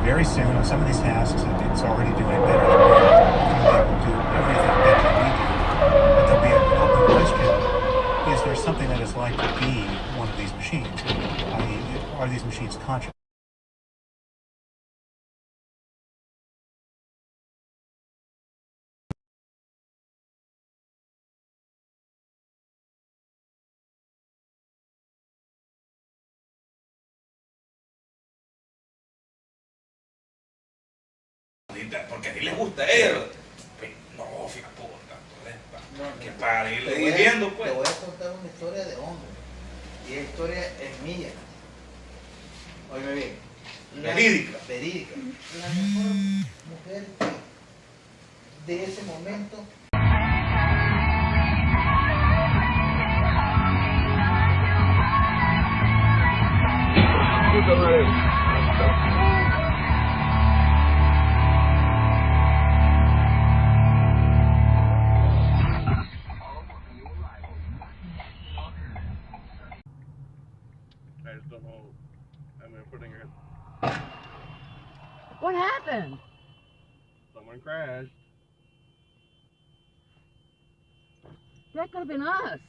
very soon on some of these tasks, it's already doing better than we are. It will do everything better than we do. But there'll be an open question: is there something that is like to be one of these machines? I.e., are these machines conscious? Porque a ti le gusta él. No, fija puta, que para irle diciendo, pues. Te voy a contar una historia de hombre. Y esa historia es mía. Óyeme bien. Verídica. Verídica. La mejor mujer de ese momento. Puta madre. I just don't know. I mean, putting it. What happened? Someone crashed. That could have been us.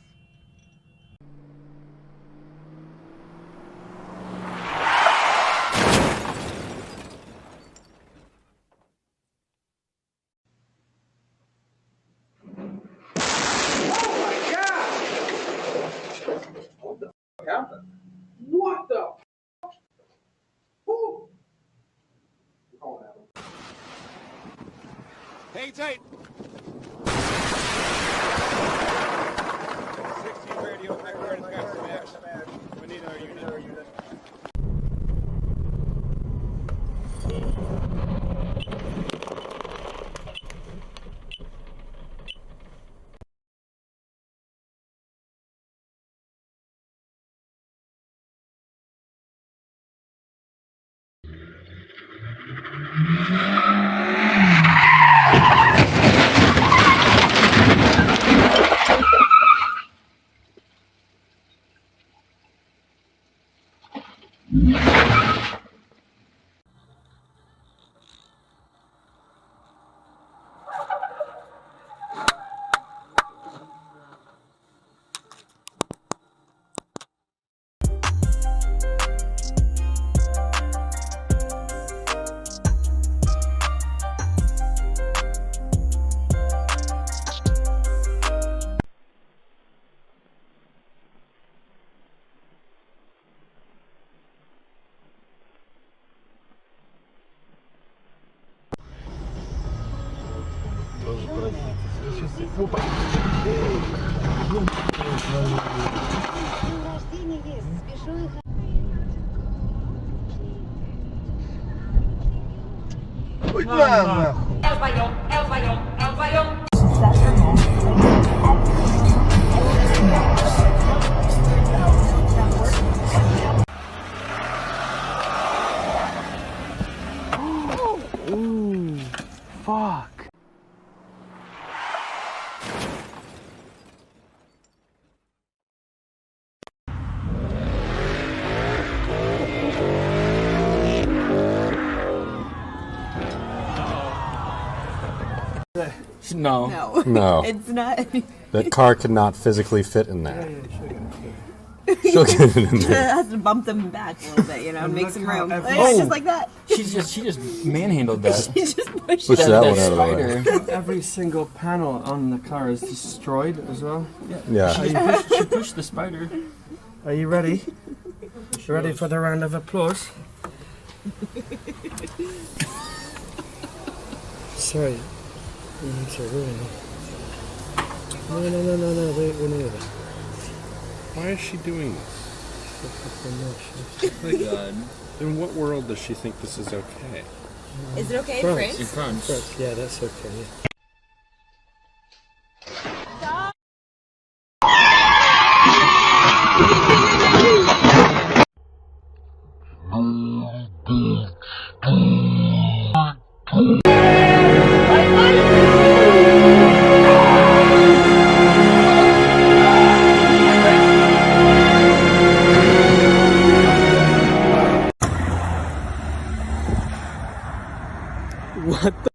Happened? What the? Who? Hang tight. 16 radio, headfirst, got some ash. We need our unit. Ooh, fuck. No. No. No. It's not. That car could not physically fit in there. She'll get it in It there. has to bump them back a little bit, you know, and make some room. Oh. Just like that. She just manhandled that. You just push Push it. that one out of the way. Every single panel on the car is destroyed as well. Yeah. She pushed the spider. Are you ready? Ready for the round of applause? Sorry. You need to ruin it. No, wait, we're near that. Why is she doing this? Oh my god. In what world does she think this is okay? Is it okay, France. Prince? In France. Yeah, that's okay. Yeah. What the?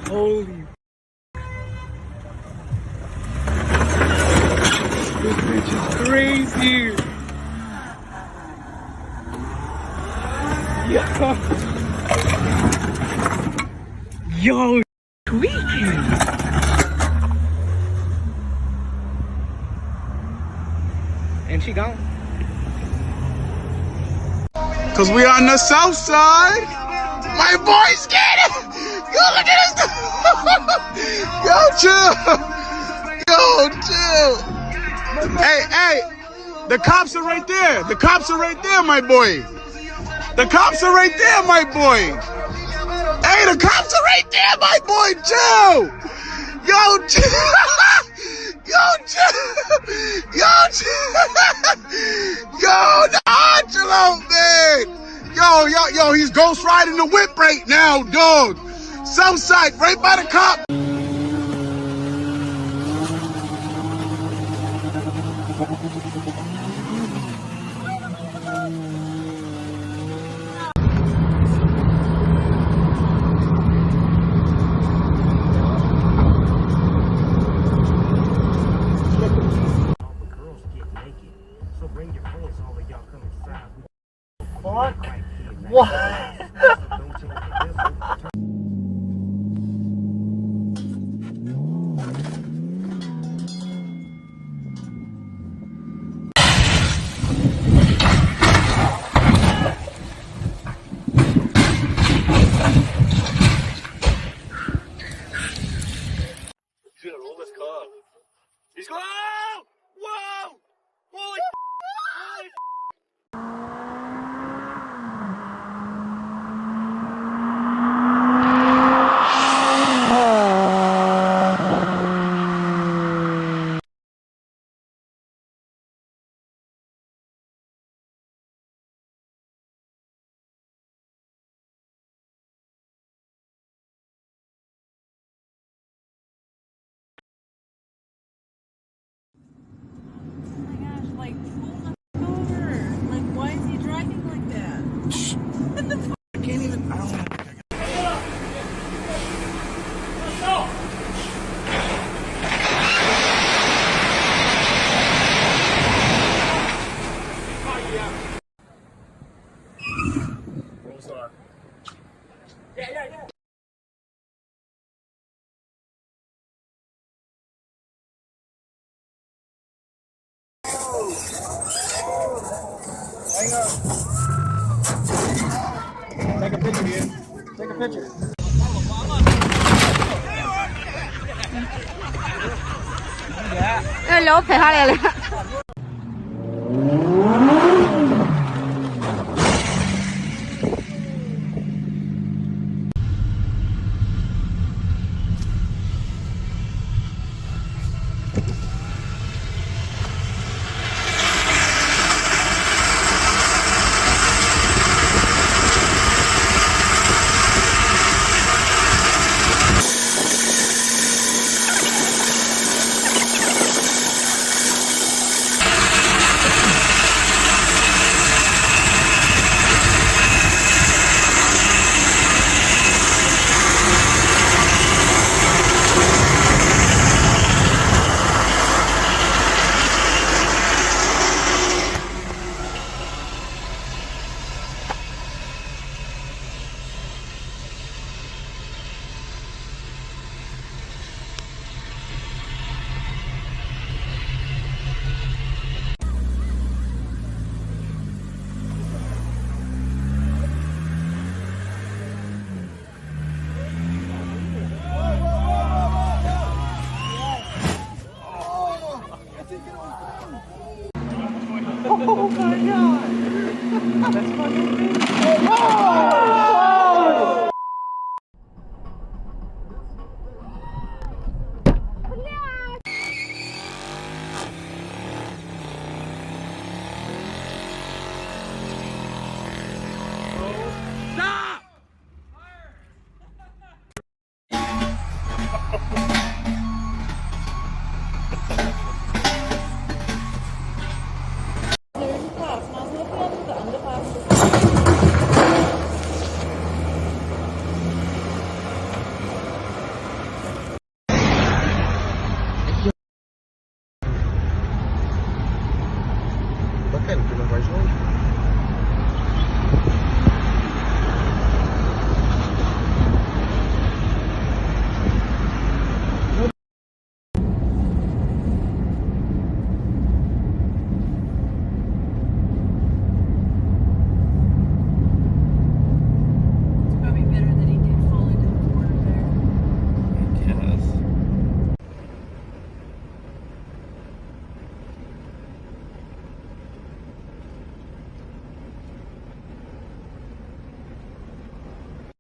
Holy. This bitch is crazy. Yo, tweaking. And she gone. Cause we on the south side. My boy's getting it. Yo, look at this. Yo, chill. Yo, chill. Hey, the cops are right there. The cops are right there, my boy. The cops are right there, my boy. Hey, the cops are right there, my boy. Chill. Yo, chill. Yo, chill. Yo, chill. Yo, chill out, man. Yo, he's ghost riding the whip right now, dog. Southside, right by the cop. He's going. Oh! Whoa! Holy! Like, pull the over. Like, why is he driving like that? What the fuck? I can't even. I don't. Take a picture, dude. Take a picture. Lốt thì thôi